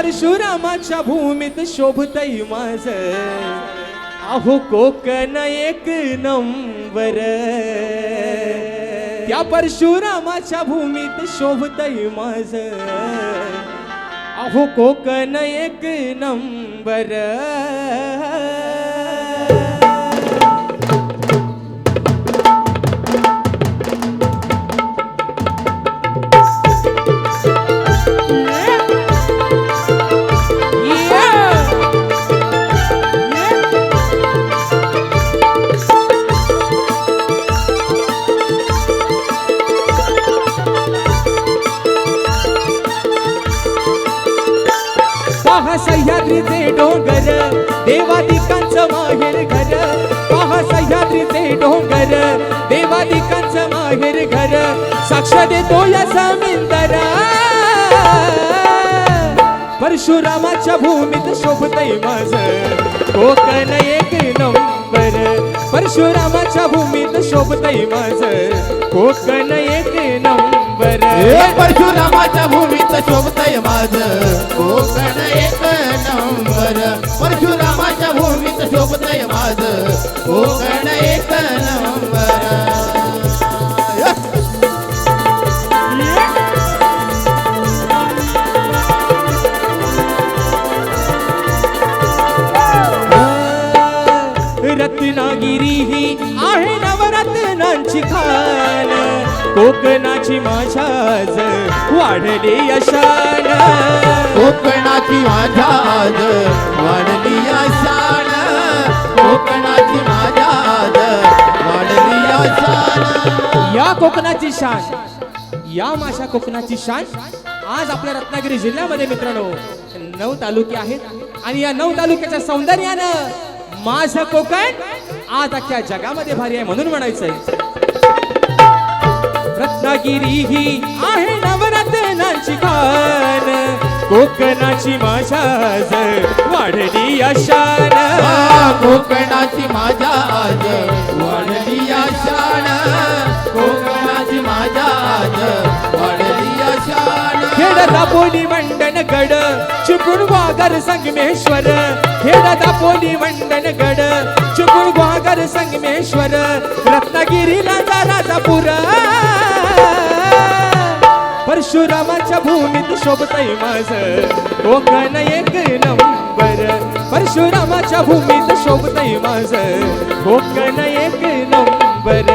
परशुरामाच्या भूमीत शोभतय माझ, अहो कोकण एक नंबर. त्या परशुरामाच्या भूमीत शोभतय माझ, अहो कोकण एक नंबर. पहा सह्याद्रीचे डोंगर, देवादिकांचं माहेर घर. पहा सह्याद्रीचे डोंगर, देवादिकांचं माहेर घर. साक्ष देतो या समिंदर, परशुरामाच्या भूमीत शोभतय माझ, कोकण एक नंबर. परशुरामाच्या भूमीत शोभतय माझ, कोकण एक नंबर. परशुरामाच्या भूमीत शोभतय माझ, कोकण एक नंबर. परशुरामाच्या भूमीत शोभतय माझ, कोकण एक नंबर. रत्नागिरी ही आहे नवरत्नांची खान, कोकणाची माझ्याज वाढली यशान. कोकणाची माझ्याज वाढली यशान, कोकणाची माझ्याज वाढली यशान. या कोकणाची शान, या माझ्या कोकणाची शान. आज आपल्या रत्नागिरी जिल्ह्यामध्ये मित्रांनो 9 तालुके आहेत आणि या 9 तालुक्याच्या सौंदर्यानं माझं कोकण आज अख्ख्या जगामध्ये भारी आहे म्हणून म्हणायचंय. रत्नागिरी ही आहे नवरत्नांची खान, कोकणाची माझ्याज वाढली यशान. कोकणाची माझ्याज वाढली यशान, कोकणाची माझ्याज वाढली यशान. खेड दापोली मंडन गड, चिपळूण वाघर संगमेश्वर. खेड दापोली मंडन गड, चिपळूण वाघर संगमेश्वर. रत्नागिरीला राजापूर, परशुरामाच्या भूमीत शोभतय माझ, कोकण एक नंबर. परशुरामाच्या भूमीत शोभतय माझ, कोकण एक नंबर.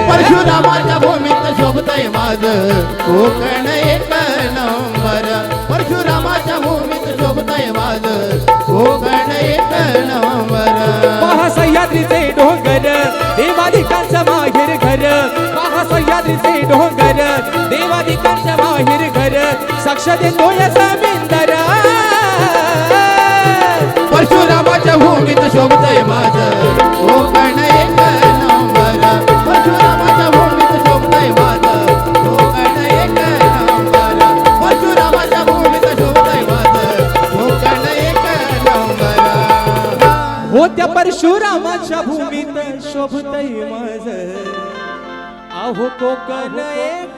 परशुरामाच्या भूमीत शोभतय माझ, कोकण एक नंबर. परशुरामाच्या भूमीत शोभतय माझ, कोकण एक नंबर. पहा सह्याद्रीचे डोंगर, देवादिकांचं माहेर घर. पहा सह्याद्रीचे डोंगर, देवादिकांचं माहेर घर. साक्ष देतो या समिंदर, परशुरामाच्या भूमीत शोभतय माझ, कोकण एक नंबर. परशुरामाच्या भूमीत शोभतय माझ, कोकण एक नंबर. परशुरामाच्या भूमीत शोभतय माझ, कोकण एक नंबर. हो त्या परशुरामाच्या भूमीत शोभतय माझ, अहो कोकण एक